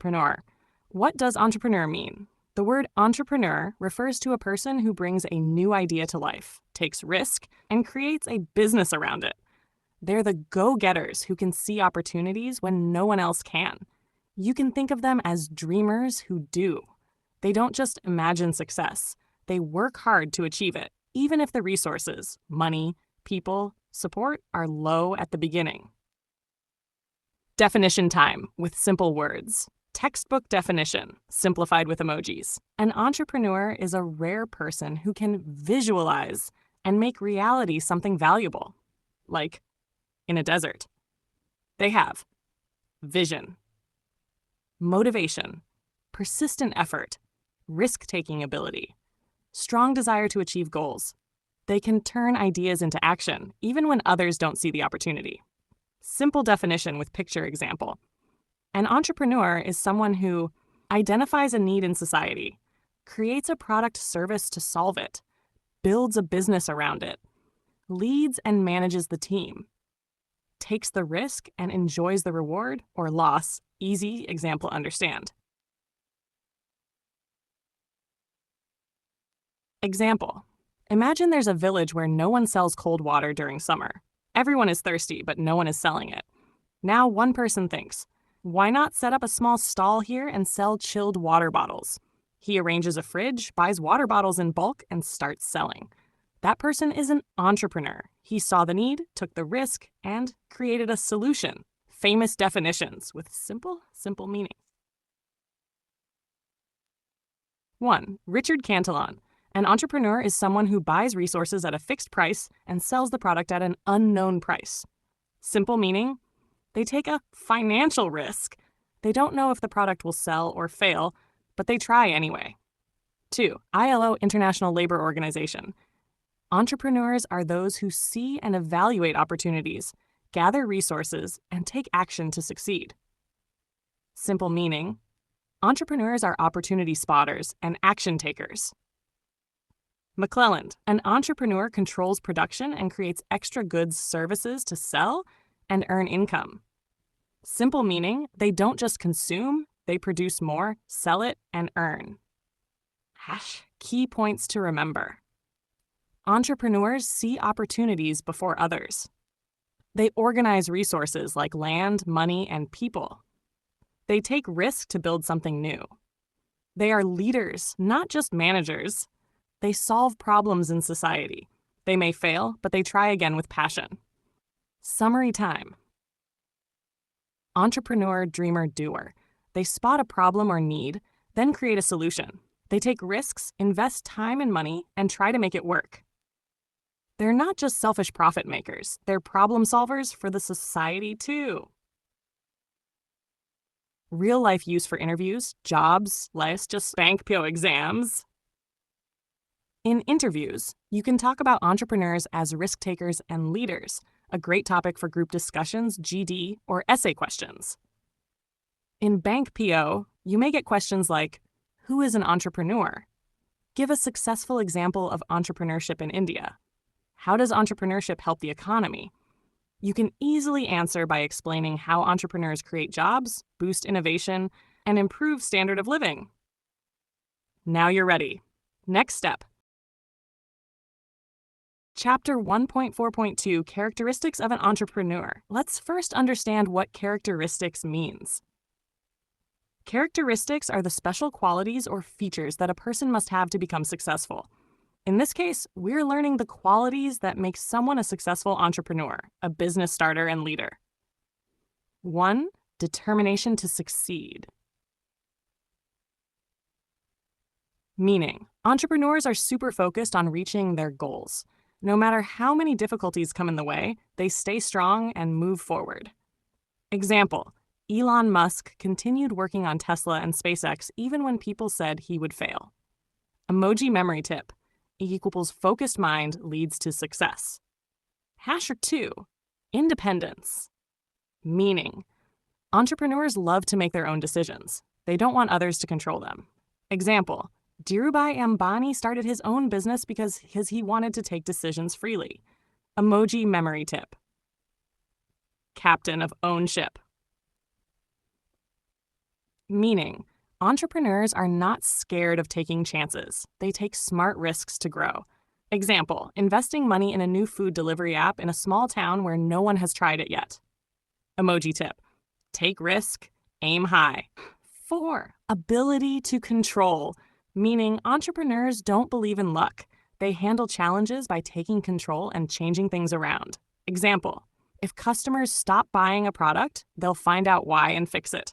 entrepreneur. What does entrepreneur mean? The word entrepreneur refers to a person who brings a new idea to life, takes risk, and creates a business around it. They're the go-getters who can see opportunities when no one else can. You can think of them as dreamers who do. They don't just imagine success. They work hard to achieve it, even if the resources, money, people, support are low at the beginning. Definition time with simple words. Textbook definition, simplified with emojis. An entrepreneur is a rare person who can visualize and make reality something valuable, like in a desert. They have vision, motivation, persistent effort, risk-taking ability, strong desire to achieve goals. They can turn ideas into action, even when others don't see the opportunity. Simple definition with picture example. An entrepreneur is someone who identifies a need in society, creates a product service to solve it, builds a business around it, leads and manages the team, takes the risk and enjoys the reward or loss. Easy example understand. Example. Imagine there's a village where no one sells cold water during summer. Everyone is thirsty, but no one is selling it. Now one person thinks, why not set up a small stall here and sell chilled water bottles? He arranges a fridge, buys water bottles in bulk, and starts selling. That person is an entrepreneur. He saw the need, took the risk, and created a solution. Famous definitions with simple meaning. 1. Richard Cantillon. An entrepreneur is someone who buys resources at a fixed price and sells the product at an unknown price. Simple meaning, they take a financial risk. They don't know if the product will sell or fail, but they try anyway. 2. ILO, International Labor Organization. Entrepreneurs are those who see and evaluate opportunities, gather resources, and take action to succeed. Simple meaning, entrepreneurs are opportunity spotters and action takers. McClelland, an entrepreneur controls production and creates extra goods, services to sell and earn income. Simple meaning, they don't just consume, they produce more, sell it, and earn. Key points to remember. Entrepreneurs see opportunities before others. They organize resources like land, money, and people. They take risk to build something new. They are leaders, not just managers. They solve problems in society. They may fail, but they try again with passion. Summary time. Entrepreneur, dreamer, doer. They spot a problem or need, then create a solution. They take risks, invest time and money, and try to make it work. They're not just selfish profit makers. They're problem solvers for the society too. Real life use for interviews, jobs, let's just bank PO exams. In interviews, you can talk about entrepreneurs as risk takers and leaders, a great topic for group discussions, GD, or essay questions. In bank PO, you may get questions like, who is an entrepreneur? Give a successful example of entrepreneurship in India. How does entrepreneurship help the economy? You can easily answer by explaining how entrepreneurs create jobs, boost innovation, and improve standard of living. Now you're ready. Next step. Chapter 1.4.2, Characteristics of an Entrepreneur. Let's first understand what characteristics means. Characteristics are the special qualities or features that a person must have to become successful. In this case, we're learning the qualities that make someone a successful entrepreneur, a business starter and leader. 1. Determination to succeed. Meaning, entrepreneurs are super focused on reaching their goals. No matter how many difficulties come in the way, they stay strong and move forward. Example, Elon Musk continued working on Tesla and SpaceX even when people said he would fail. Emoji memory tip. E equals focused mind leads to success. 2. Independence. Meaning, entrepreneurs love to make their own decisions. They don't want others to control them. Example, Dhirubhai Ambani started his own business because he wanted to take decisions freely. Emoji memory tip. Captain of own ship. Meaning, entrepreneurs are not scared of taking chances. They take smart risks to grow. Example, investing money in a new food delivery app in a small town where no one has tried it yet. Emoji tip, take risk, aim high. 4, ability to control, meaning entrepreneurs don't believe in luck. They handle challenges by taking control and changing things around. Example, if customers stop buying a product, they'll find out why and fix it.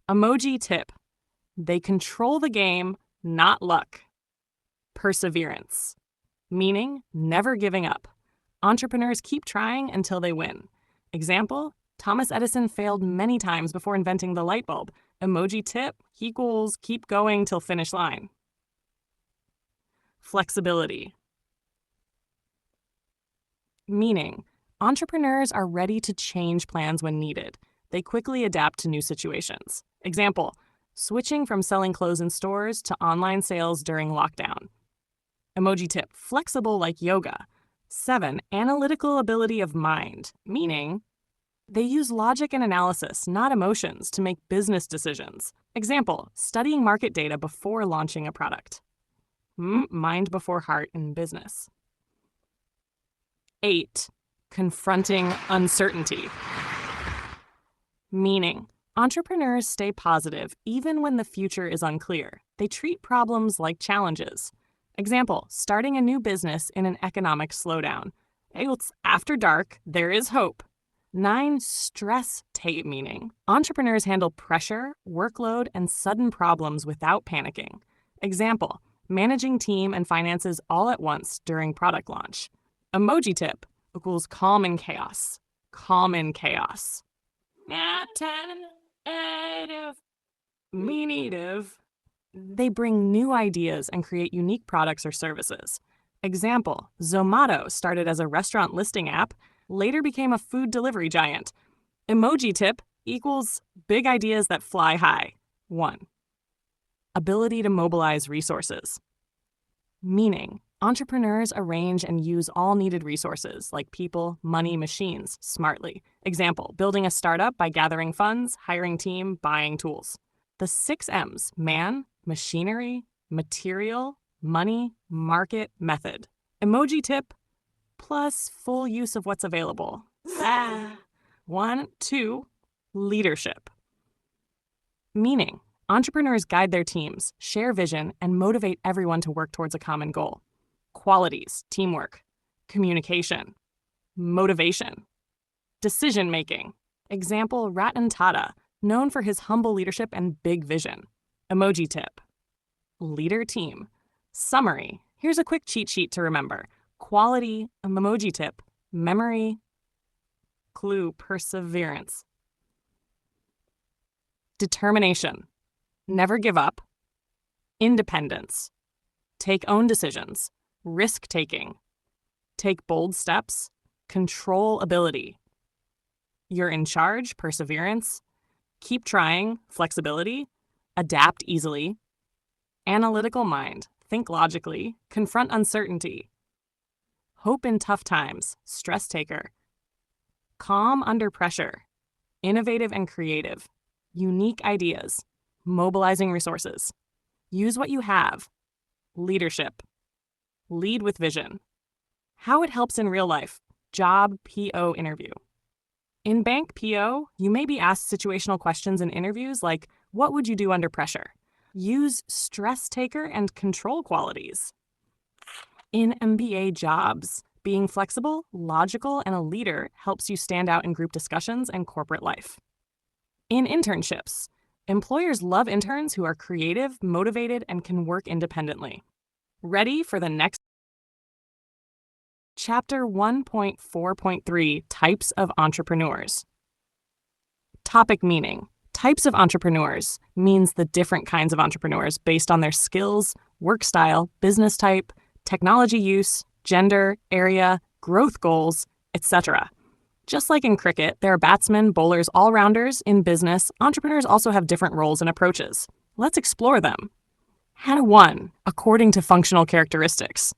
Emoji tip, they control the game, not luck. Perseverance, meaning never giving up. Entrepreneurs keep trying until they win. Example, Thomas Edison failed many times before inventing the light bulb. Emoji tip equals keep going till finish line. Flexibility, meaning entrepreneurs are ready to change plans when needed. They quickly adapt to new situations. Example, switching from selling clothes in stores to online sales during lockdown. Emoji tip, flexible like yoga. 7, analytical ability of mind, meaning they use logic and analysis, not emotions, to make business decisions. Example, studying market data before launching a product. Mind before heart in business. 8, confronting uncertainty, meaning entrepreneurs stay positive even when the future is unclear. They treat problems like challenges. Example, starting a new business in an economic slowdown. After dark, there is hope. 9, stress tape, meaning entrepreneurs handle pressure, workload, and sudden problems without panicking. Example, managing team and finances all at once during product launch. Emoji tip equals calm in chaos. Calm in chaos. Meaning, they bring new ideas and create unique products or services. Example, Zomato started as a restaurant listing app, later became a food delivery giant. Emoji tip equals big ideas that fly high. 1, ability to mobilize resources, meaning entrepreneurs arrange and use all needed resources like people, money, machines smartly. Example, building a startup by gathering funds, hiring team, buying tools. The 6 M's, man, machinery, material, money, market, method. Emoji tip plus full use of what's available. 1, 2, leadership, meaning entrepreneurs guide their teams, share vision, and motivate everyone to work towards a common goal. Qualities, teamwork, communication, motivation, decision-making. Example, Ratan Tata, known for his humble leadership and big vision. Emoji tip, leader team. Summary, here's a quick cheat sheet to remember. Quality, emoji tip, memory, clue, perseverance. Determination, never give up. Independence, take own decisions. Risk-taking, take bold steps. Control ability, you're in charge, perseverance. Keep trying, flexibility. Adapt easily. Analytical mind, think logically. Confront uncertainty. Hope in tough times, stress taker. Calm under pressure, innovative and creative. Unique ideas, mobilizing resources. Use what you have, leadership. Lead with vision. How it helps in real life, job PO interview. In bank PO, you may be asked situational questions in interviews like, what would you do under pressure? Use stress taker and control qualities. In MBA jobs, being flexible, logical, and a leader helps you stand out in group discussions and corporate life. In internships, employers love interns who are creative, motivated, and can work independently. Ready for the next Chapter 1.4.3, Types of Entrepreneurs. Topic meaning. Types of entrepreneurs means the different kinds of entrepreneurs based on their skills, work style, business type, technology use, gender, area, growth goals, etc. Just like in cricket, there are batsmen, bowlers, all-rounders. In business, entrepreneurs also have different roles and approaches. Let's explore them. Hannah 1, according to functional characteristics.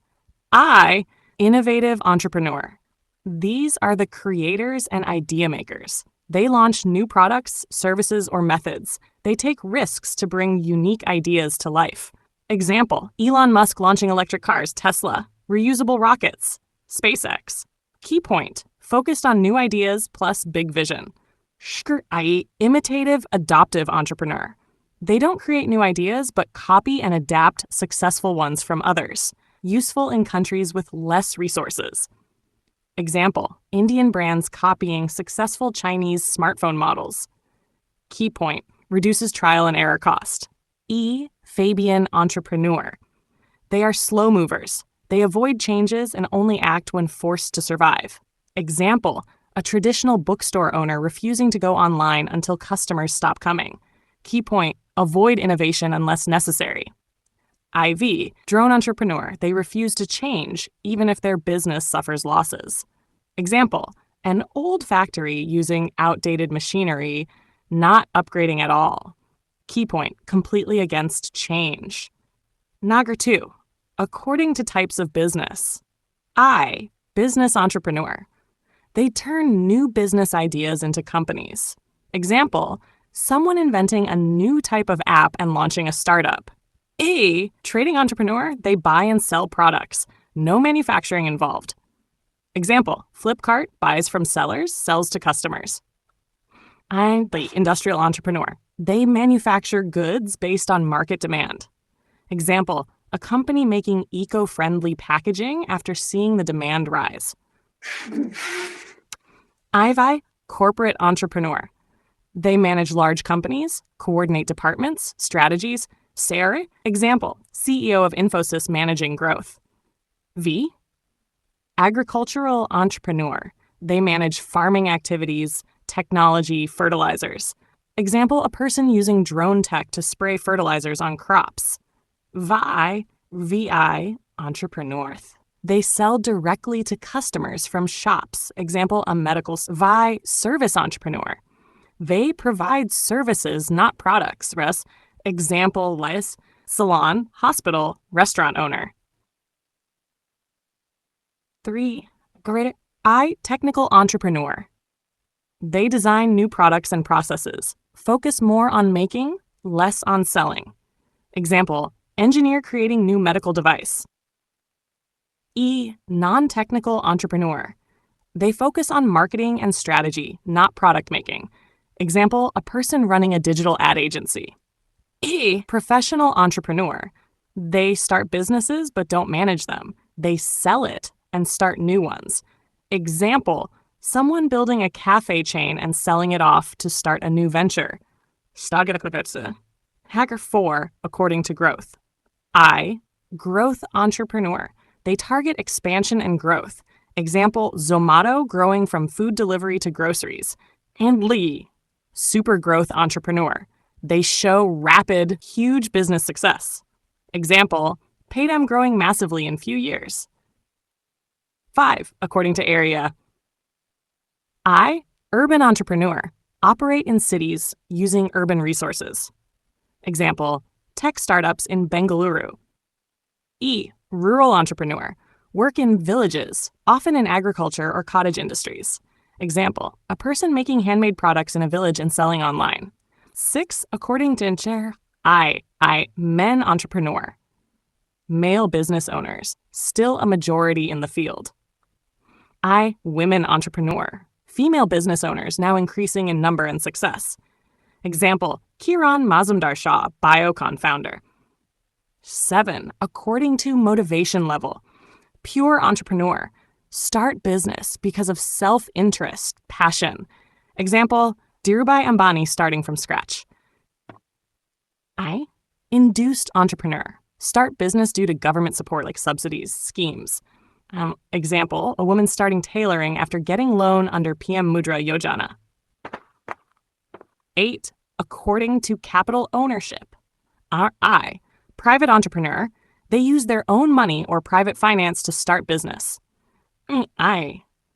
Innovative entrepreneur. These are the creators and idea makers. They launch new products, services, or methods. They take risks to bring unique ideas to life. Example, Elon Musk launching electric cars, Tesla, reusable rockets, SpaceX. Key point, focused on new ideas plus big vision. Imitative, adoptive entrepreneur. They don't create new ideas, but copy and adapt successful ones from others, useful in countries with less resources. Example, Indian brands copying successful Chinese smartphone models. Key point, reduces trial and error cost. Fabian entrepreneur. They are slow movers. They avoid changes and only act when forced to survive. Example, a traditional bookstore owner refusing to go online until customers stop coming. Key point, avoid innovation unless necessary. Drone entrepreneur. They refuse to change even if their business suffers losses. Example, an old factory using outdated machinery, not upgrading at all. Key point, completely against change. Nagar 2, according to types of business. Business entrepreneur. They turn new business ideas into companies. Example, someone inventing a new type of app and launching a startup. Trading entrepreneur. They buy and sell products. No manufacturing involved. Example, Flipkart buys from sellers, sells to customers. The industrial entrepreneur. They manufacture goods based on market demand. Example, a company making eco-friendly packaging after seeing the demand rise. Corporate entrepreneur. They manage large companies, coordinate departments, strategies. Example, CEO of Infosys managing growth. Agricultural entrepreneur. They manage farming activities, technology, fertilizers. Example, a person using drone tech to spray fertilizers on crops. VI entrepreneur. They sell directly to customers from shops. Example, a medical service entrepreneur. They provide services, not products. Example, salon, hospital, restaurant owner. 3. Technical entrepreneur. They design new products and processes. Focus more on making, less on selling. Example, engineer creating new medical device. Non-technical entrepreneur. They focus on marketing and strategy, not product making. Example, a person running a digital ad agency. Professional entrepreneur. They start businesses but don't manage them. They sell it and start new ones. Example, someone building a cafe chain and selling it off to start a new venture. Hacker 4, according to growth. Growth entrepreneur. They target expansion and growth. Example, Zomato growing from food delivery to groceries. And super growth entrepreneur. They show rapid, huge business success. Example, Paydem growing massively in few years. 5, according to area. Urban entrepreneur. Operate in cities using urban resources. Example, tech startups in Bengaluru. Rural entrepreneur. Work in villages, often in agriculture or cottage industries. Example, a person making handmade products in a village and selling online. 6, according to Incher, men entrepreneur. Male business owners, still a majority in the field. Women entrepreneur. Female business owners now increasing in number and success. Example, Kiran Mazumdar-Shah, Biocon founder. 7, according to motivation level. Pure entrepreneur. Start business because of self-interest, passion. Example, Dhirubhai Ambani starting from scratch. Induced entrepreneur. Start business due to government support like subsidies, schemes. Example, a woman starting tailoring after getting loan under PM Mudra Yojana. 8, according to capital ownership. Private entrepreneur. They use their own money or private finance to start business.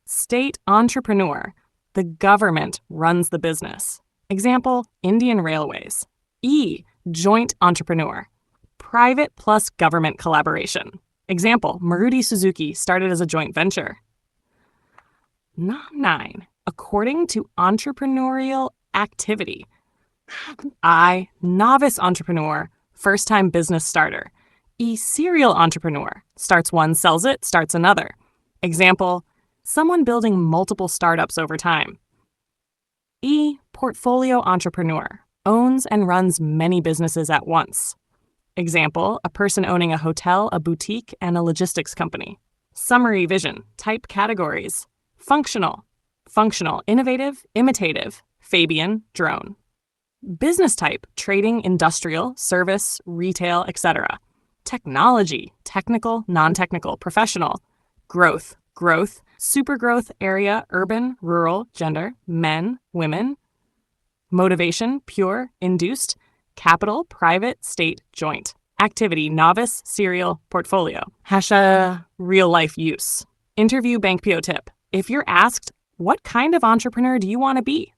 State entrepreneur. The government runs the business. Example, Indian Railways. Joint entrepreneur. Private plus government collaboration. Example, Maruti Suzuki started as a joint venture. 9, according to entrepreneurial activity. I, novice entrepreneur, first-time business starter. E, serial entrepreneur, starts one, sells it, starts another. Example, someone building multiple startups over time. E, portfolio entrepreneur, owns and runs many businesses at once. Example, a person owning a hotel, a boutique, and a logistics company. Summary vision, type categories. Functional, innovative, imitative, Fabian, drone. Business type, trading, industrial, service, retail, etc. Technology, technical, non-technical, professional. Growth, super growth area, urban, rural, gender, men, women. Motivation, pure, induced. Capital, private, state, joint. Activity, novice, serial, portfolio. Hasha, real life use. Interview bank PO tip. If you're asked, what kind of entrepreneur do you want to be?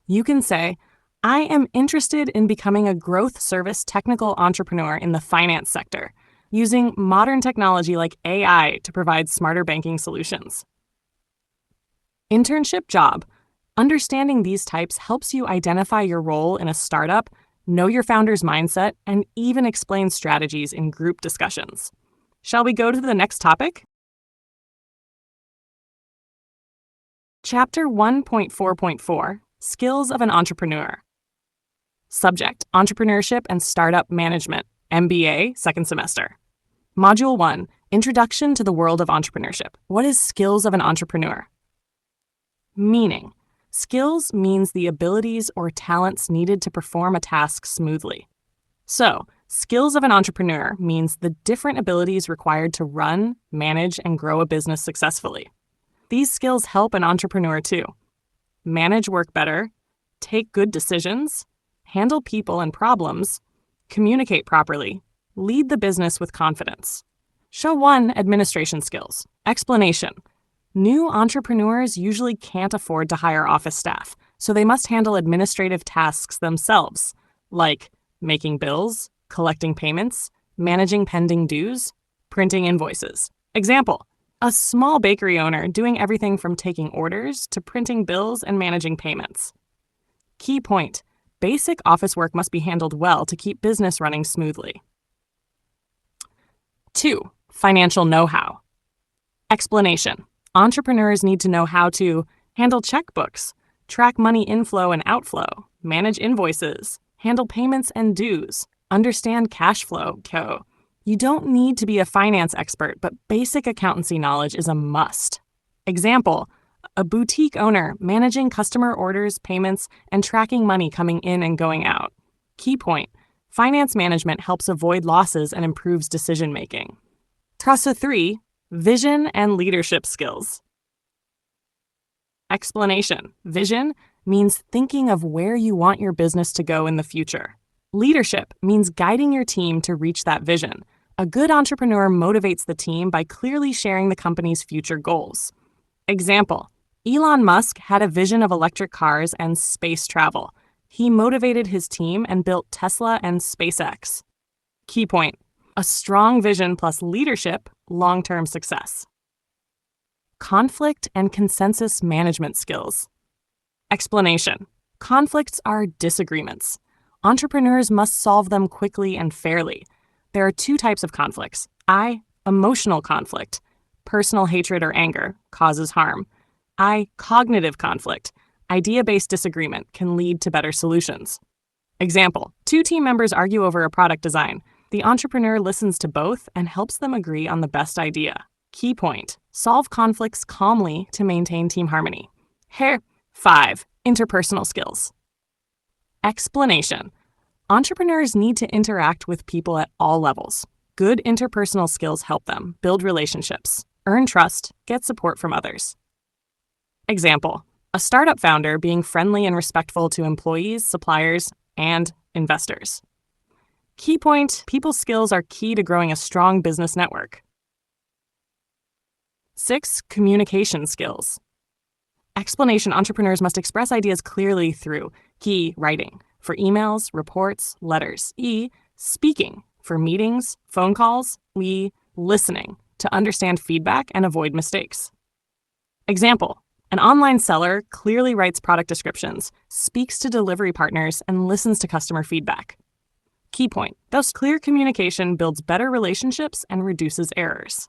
You can say, I am interested in becoming a growth service technical entrepreneur in the finance sector, using modern technology like AI to provide smarter banking solutions. Internship job. Understanding these types helps you identify your role in a startup, know your founder's mindset, and even explain strategies in group discussions. Shall we go to the next topic? Chapter 1.4.4, Skills of an Entrepreneur. Subject, Entrepreneurship and Startup Management, MBA, second semester. Module 1, Introduction to the World of Entrepreneurship. What is skills of an entrepreneur? Meaning. Skills means the abilities or talents needed to perform a task smoothly. So, skills of an entrepreneur means the different abilities required to run, manage, and grow a business successfully. These skills help an entrepreneur to manage work better, take good decisions, handle people and problems, communicate properly, lead the business with confidence. Show 1 administration skills. Explanation. New entrepreneurs usually can't afford to hire office staff, so they must handle administrative tasks themselves, like making bills, collecting payments, managing pending dues, printing invoices. Example, a small bakery owner doing everything from taking orders to printing bills and managing payments. Key point, basic office work must be handled well to keep business running smoothly. 2. Financial know-how. Explanation. Entrepreneurs need to know how to handle checkbooks, track money inflow and outflow, manage invoices, handle payments and dues, understand cash flow. You don't need to be a finance expert, but basic accountancy knowledge is a must. Example, a boutique owner managing customer orders, payments, and tracking money coming in and going out. Key point, finance management helps avoid losses and improves decision-making. Trasa 3, vision and leadership skills. Explanation. Vision means thinking of where you want your business to go in the future. Leadership means guiding your team to reach that vision. A good entrepreneur motivates the team by clearly sharing the company's future goals. Example, Elon Musk had a vision of electric cars and space travel. He motivated his team and built Tesla and SpaceX. Key point, a strong vision plus leadership, long-term success. Conflict and consensus management skills. Explanation. Conflicts are disagreements. Entrepreneurs must solve them quickly and fairly. There are 2 types of conflicts. I, emotional conflict. Personal hatred or anger causes harm. I, cognitive conflict. Idea-based disagreement can lead to better solutions. Example, 2 team members argue over a product design. The entrepreneur listens to both and helps them agree on the best idea. Key point, solve conflicts calmly to maintain team harmony. 5. Interpersonal skills. Explanation. Entrepreneurs need to interact with people at all levels. Good interpersonal skills help them build relationships, earn trust, get support from others. Example, a startup founder being friendly and respectful to employees, suppliers, and investors. Key point, people skills are key to growing a strong business network. 6. Communication skills. Explanation, entrepreneurs must express ideas clearly through key, writing, for emails, reports, letters. E, speaking, for meetings, phone calls. E, listening, to understand feedback and avoid mistakes. Example, An online seller clearly writes product descriptions, speaks to delivery partners, and listens to customer feedback. Key point: thus clear communication builds better relationships and reduces errors.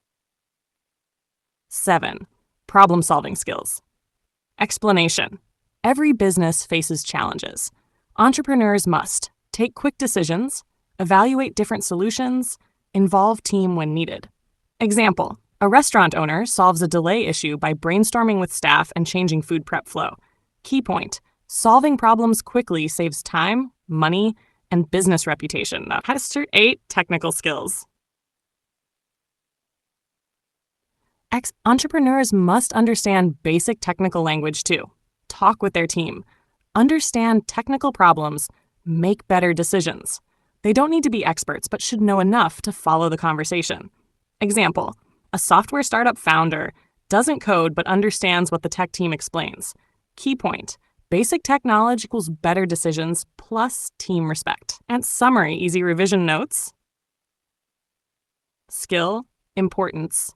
7. Problem-solving skills. Explanation. Every business faces challenges. Entrepreneurs must take quick decisions, evaluate different solutions, involve team when needed. Example: a restaurant owner solves a delay issue by brainstorming with staff and changing food prep flow. Key point: solving problems quickly saves time, money, and business reputation. Now, 8. Technical skills. Entrepreneurs must understand basic technical language too. Talk with their team. Understand technical problems. Make better decisions. They don't need to be experts, but should know enough to follow the conversation. Example: a software startup founder doesn't code but understands what the tech team explains. Key point: basic tech knowledge equals better decisions plus team respect. And summary, easy revision notes. Skill, importance.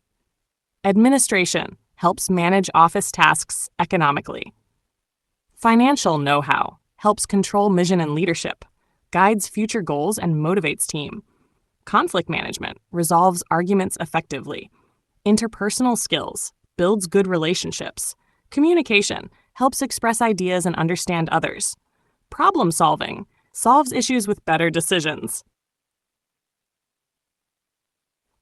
Administration helps manage office tasks economically. Financial know-how helps control mission and leadership, guides future goals, and motivates team. Conflict management resolves arguments effectively. Interpersonal skills builds good relationships. Communication helps express ideas and understand others. Problem solving solves issues with better decisions.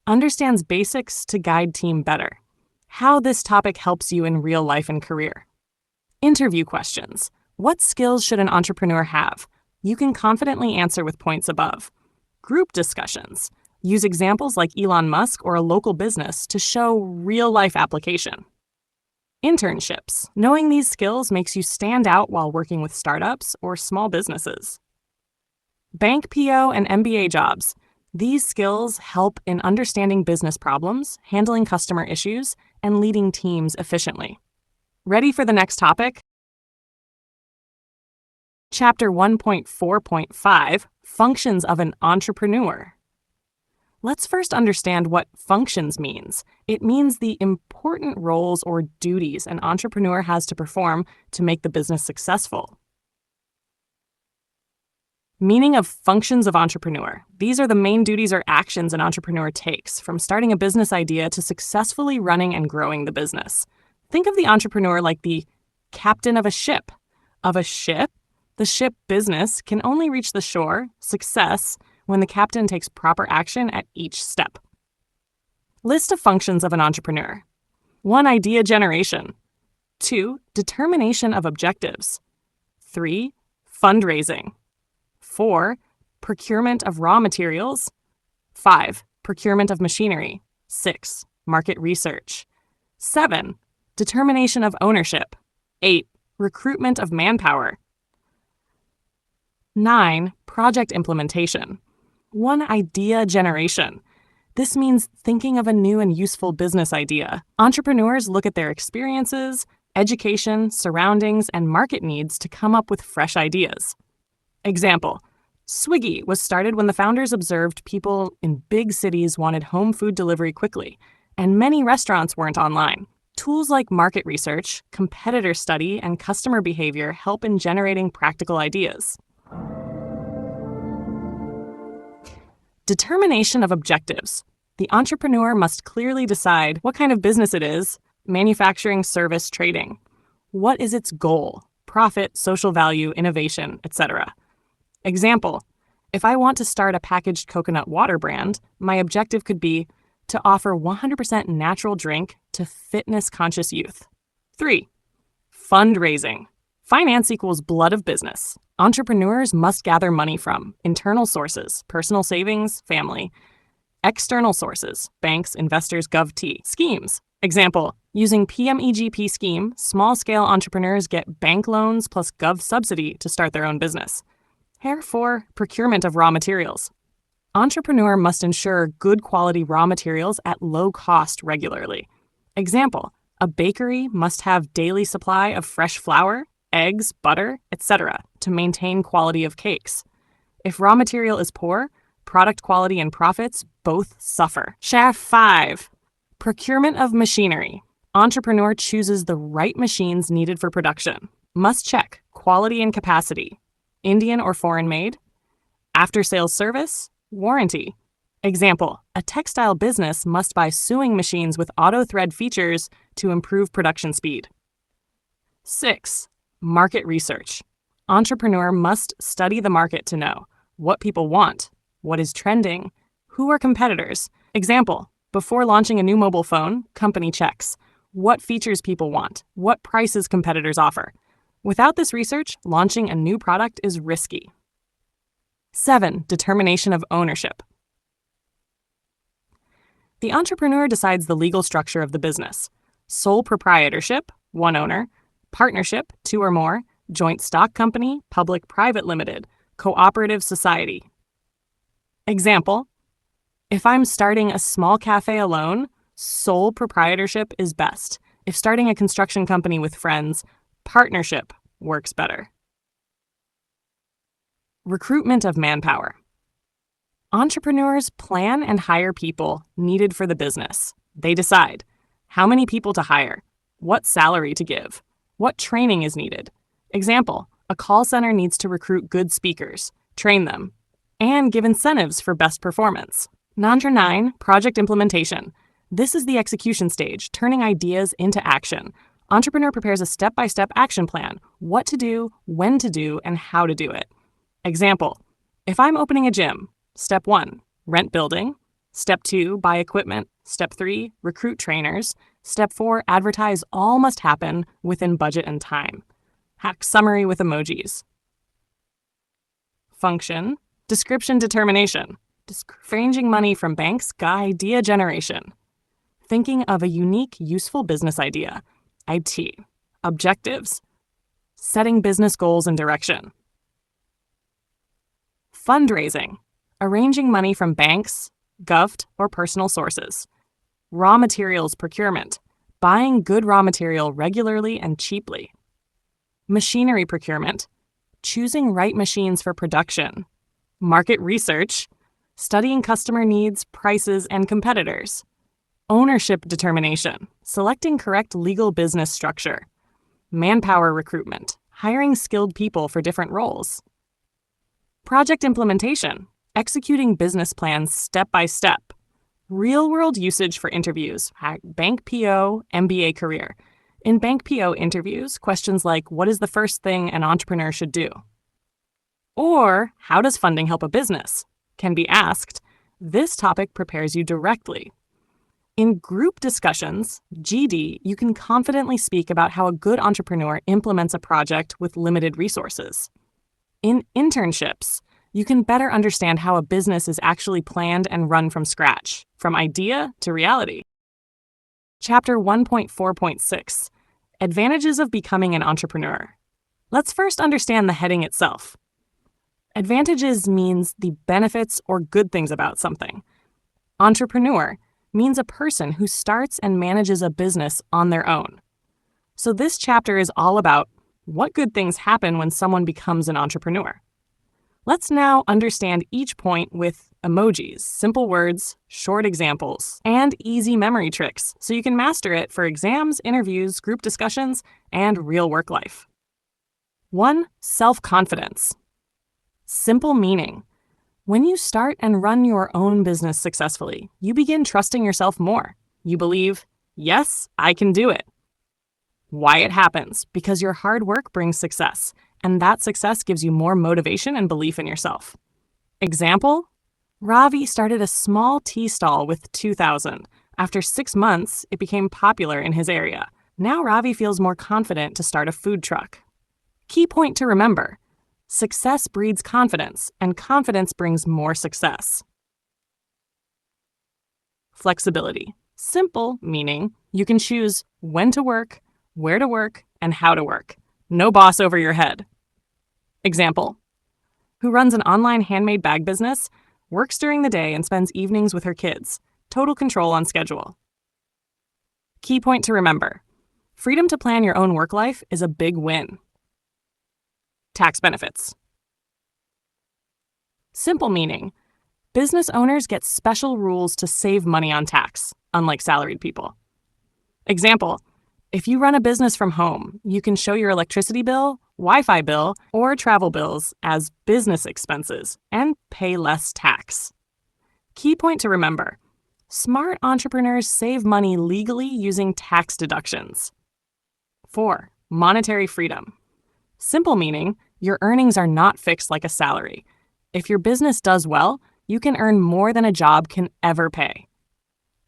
Understands basics to guide team better. How this topic helps you in real life and career. Interview questions. What skills should an entrepreneur have? You can confidently answer with points above. Group discussions. Use examples like Elon Musk or a local business to show real-life application. Internships. Knowing these skills makes you stand out while working with startups or small businesses. Bank PO and MBA jobs. These skills help in understanding business problems, handling customer issues, and leading teams efficiently. Ready for the next topic? Chapter 1.4.5, Functions of an Entrepreneur. Let's first understand what functions means. It means the important roles or duties an entrepreneur has to perform to make the business successful. Meaning of functions of entrepreneur. These are the main duties or actions an entrepreneur takes, from starting a business idea to successfully running and growing the business. Think of the entrepreneur like the captain of a ship. The ship business can only reach the shore, success, when the captain takes proper action at each step. List of functions of an entrepreneur. 1. Idea generation. 2. Determination of objectives. 3. Fundraising. 4. Procurement of raw materials. 5. Procurement of machinery. 6. Market research. 7. Determination of ownership. 8. Recruitment of manpower. 9. Project implementation. 1. Idea generation. This means thinking of a new and useful business idea. Entrepreneurs look at their experiences, education, surroundings, and market needs to come up with fresh ideas. Example: Swiggy was started when the founders observed people in big cities wanted home food delivery quickly, and many restaurants weren't online. Tools like market research, competitor study, and customer behavior help in generating practical ideas. Determination of objectives. The entrepreneur must clearly decide what kind of business it is: manufacturing, service, trading. What is its goal? Profit, social value, innovation, etc. Example: if I want to start a packaged coconut water brand, my objective could be to offer 100% natural drink to fitness-conscious youth. 3. Fundraising. Finance equals blood of business. Entrepreneurs must gather money from internal sources, personal savings, family; external sources, banks, investors, GovT, schemes. Example: using PMEGP scheme, small-scale entrepreneurs get bank loans plus Gov subsidy to start their own business. 4. Procurement of raw materials. Entrepreneur must ensure good quality raw materials at low cost regularly. Example: a bakery must have daily supply of fresh flour, eggs, butter, etc. to maintain quality of cakes. If raw material is poor, product quality and profits both suffer. 5. Procurement of machinery. Entrepreneur chooses the right machines needed for production. Must check quality and capacity. Indian or foreign made. After-sales service. Warranty. Example, a textile business must buy sewing machines with auto-thread features to improve production speed. 6. Market research. Entrepreneur must study the market to know what people want, what is trending, who are competitors. Example, before launching a new mobile phone, company checks what features people want, what prices competitors offer. Without this research, launching a new product is risky. 7. Determination of ownership. The entrepreneur decides the legal structure of the business. Sole proprietorship, one owner. Partnership, two or more. Joint stock company, public-private limited. Cooperative society. Example, if I'm starting a small cafe alone, sole proprietorship is best. If starting a construction company with friends, partnership works better. Recruitment of manpower. Entrepreneurs plan and hire people needed for the business. They decide how many people to hire, what salary to give, what training is needed. Example, a call center needs to recruit good speakers, train them, and give incentives for best performance. 9, project implementation. This is the execution stage, turning ideas into action. Entrepreneur prepares a step-by-step action plan, what to do, when to do, and how to do it. Example, if I'm opening a gym, Step 1, rent building. Step 2, buy equipment. Step 3, recruit trainers. Step 4, advertise. All must happen within budget and time. Hack summary with emojis. Function, description determination. Ranging money from banks, idea generation. Thinking of a unique, useful business idea. IT. Objectives, setting business goals and direction. Fundraising, arranging money from banks, govt, or personal sources. Raw materials procurement, buying good raw material regularly and cheaply. Machinery procurement, choosing right machines for production. Market research, studying customer needs, prices, and competitors. Ownership determination, selecting correct legal business structure. Manpower recruitment, hiring skilled people for different roles. Project implementation, executing business plans step by step. Real-world usage for interviews, bank PO, MBA career. In bank PO interviews, questions like, what is the first thing an entrepreneur should do? Or, how does funding help a business? Can be asked. This topic prepares you directly. In group discussions, GD, you can confidently speak about how a good entrepreneur implements a project with limited resources. In internships, you can better understand how a business is actually planned and run from scratch, from idea to reality. Chapter 1.4.6, Advantages of Becoming an Entrepreneur. Let's first understand the heading itself. Advantages means the benefits or good things about something. Entrepreneur means a person who starts and manages a business on their own. So this chapter is all about what good things happen when someone becomes an entrepreneur. Let's now understand each point with emojis, simple words, short examples, and easy memory tricks so you can master it for exams, interviews, group discussions, and real work life. 1. Self-confidence. Simple meaning. When you start and run your own business successfully, you begin trusting yourself more. You believe, yes, I can do it. Why it happens? Because your hard work brings success, and that success gives you more motivation and belief in yourself. Example, Ravi started a small tea stall with 2,000. After 6 months, it became popular in his area. Now Ravi feels more confident to start a food truck. Key point to remember, success breeds confidence, and confidence brings more success. Flexibility. Simple meaning you can choose when to work, where to work, and how to work. No boss over your head. Example, who runs an online handmade bag business, works during the day and spends evenings with her kids. Total control on schedule. Key point to remember, freedom to plan your own work life is a big win. Tax benefits. Simple meaning, business owners get special rules to save money on tax, unlike salaried people. Example, if you run a business from home, you can show your electricity bill, Wi-Fi bill, or travel bills as business expenses and pay less tax. Key point to remember: smart entrepreneurs save money legally using tax deductions. 4. Monetary freedom. Simple meaning, your earnings are not fixed like a salary. If your business does well, you can earn more than a job can ever pay.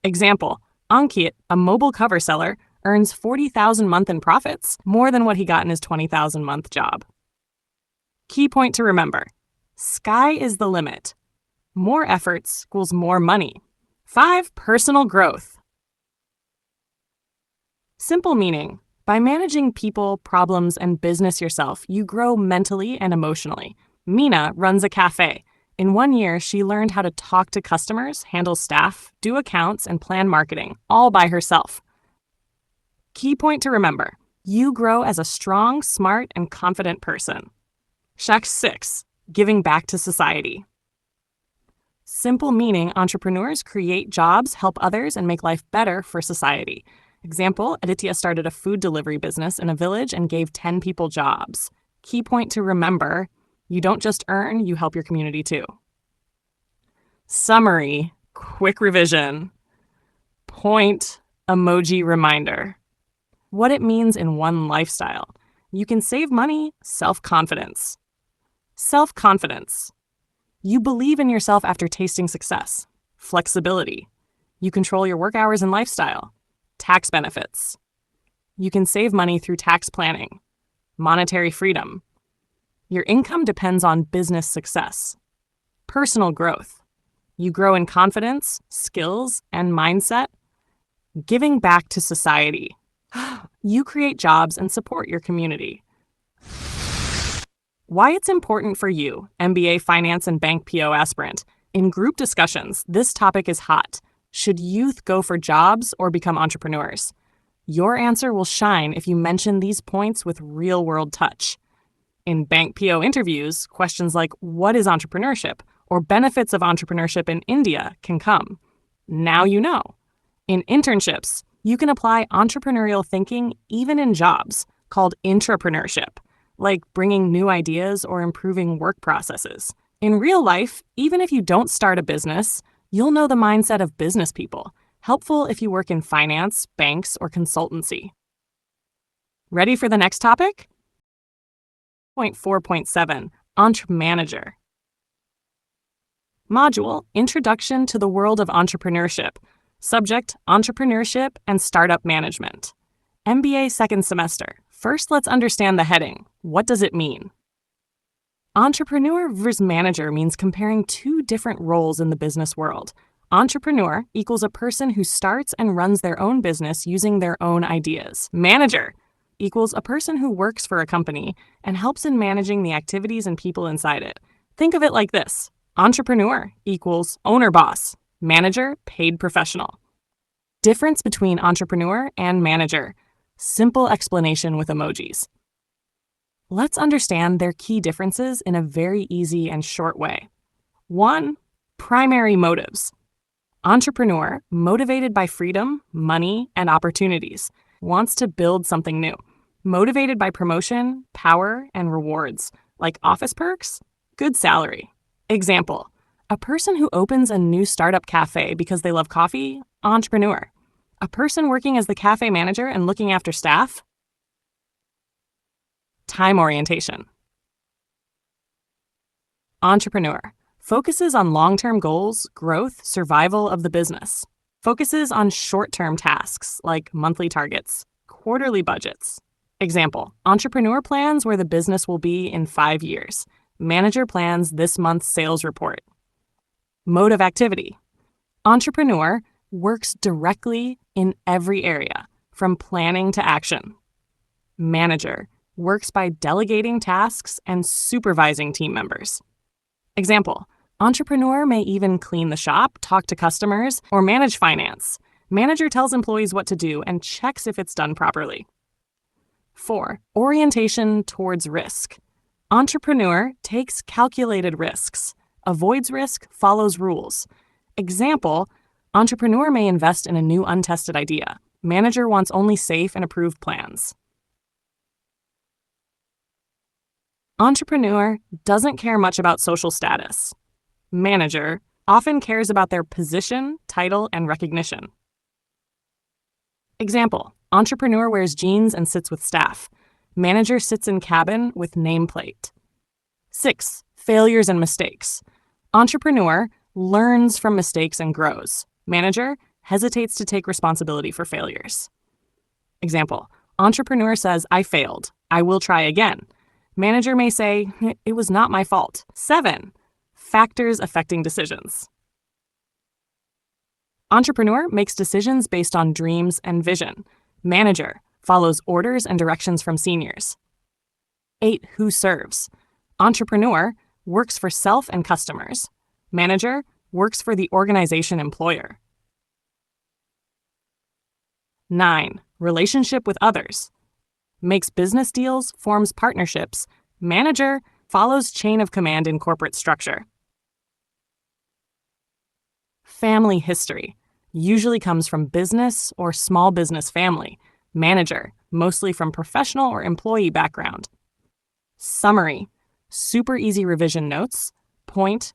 Example, Ankit, a mobile cover seller, earns $40,000 a month in profits, more than what he got in his $20,000 a month job. Key point to remember: sky is the limit. More efforts equals more money. 5. Personal growth. Simple meaning, by managing people, problems, and business yourself, you grow mentally and emotionally. Mina runs a cafe. In 1 year, she learned how to talk to customers, handle staff, do accounts, and plan marketing, all by herself. Key point to remember: you grow as a strong, smart, and confident person. Fact 6. Giving back to society. Simple meaning, entrepreneurs create jobs, help others, and make life better for society. Example, Aditya started a food delivery business in a village and gave 10 people jobs. Key point to remember: you don't just earn, you help your community too. Summary, quick revision. Point, emoji reminder. What it means in one lifestyle. You can save money, self-confidence. Self-confidence. You believe in yourself after tasting success. Flexibility. You control your work hours and lifestyle. Tax benefits. You can save money through tax planning. Monetary freedom. Your income depends on business success. Personal growth. You grow in confidence, skills, and mindset. Giving back to society. You create jobs and support your community. Why it's important for you, MBA Finance and Bank PO aspirant. In group discussions, this topic is hot. Should youth go for jobs or become entrepreneurs? Your answer will shine if you mention these points with real-world touch. In Bank PO interviews, questions like what is entrepreneurship or benefits of entrepreneurship in India can come. Now you know. In internships, you can apply entrepreneurial thinking even in jobs, called intrapreneurship, like bringing new ideas or improving work processes. In real life, even if you don't start a business, you'll know the mindset of business people, helpful if you work in finance, banks, or consultancy. Ready for the next topic? Point 4.7, Entremanager. Module, Introduction to the World of Entrepreneurship. Subject, Entrepreneurship and Startup Management. MBA second semester. First, let's understand the heading. What does it mean? Entrepreneur versus manager means comparing two different roles in the business world. Entrepreneur equals a person who starts and runs their own business using their own ideas. Manager equals a person who works for a company and helps in managing the activities and people inside it. Think of it like this. Entrepreneur equals owner boss. Manager, paid professional. Difference between entrepreneur and manager. Simple explanation with emojis. Let's understand their key differences in a very easy and short way. 1. Primary motives. Entrepreneur, motivated by freedom, money, and opportunities, wants to build something new. Motivated by promotion, power, and rewards, like office perks, good salary. Example, a person who opens a new startup cafe because they love coffee, entrepreneur. A person working as the cafe manager and looking after staff, time orientation. Entrepreneur focuses on long-term goals, growth, survival of the business. Focuses on short-term tasks like monthly targets, quarterly budgets. Example, entrepreneur plans where the business will be in 5 years. Manager plans this month's sales report. Mode of activity. Entrepreneur works directly in every area, from planning to action. Manager works by delegating tasks and supervising team members. Example, entrepreneur may even clean the shop, talk to customers, or manage finance. Manager tells employees what to do and checks if it's done properly. 4. Orientation towards risk. Entrepreneur takes calculated risks, avoids risk, follows rules. Example, entrepreneur may invest in a new untested idea. Manager wants only safe and approved plans. Entrepreneur doesn't care much about social status. Manager often cares about their position, title, and recognition. Example, entrepreneur wears jeans and sits with staff. Manager sits in cabin with nameplate. 6. Failures and mistakes. Entrepreneur learns from mistakes and grows. Manager hesitates to take responsibility for failures. Example, entrepreneur says, I failed. I will try again. Manager may say, it was not my fault. 7. Factors affecting decisions. Entrepreneur makes decisions based on dreams and vision. Manager follows orders and directions from seniors. 8. Who serves. Entrepreneur works for self and customers. Manager works for the organization employer. 9. Relationship with others. Makes business deals, forms partnerships. Manager follows chain of command in corporate structure. Family history usually comes from business or small business family. Manager, mostly from professional or employee background. Summary, super easy revision notes, point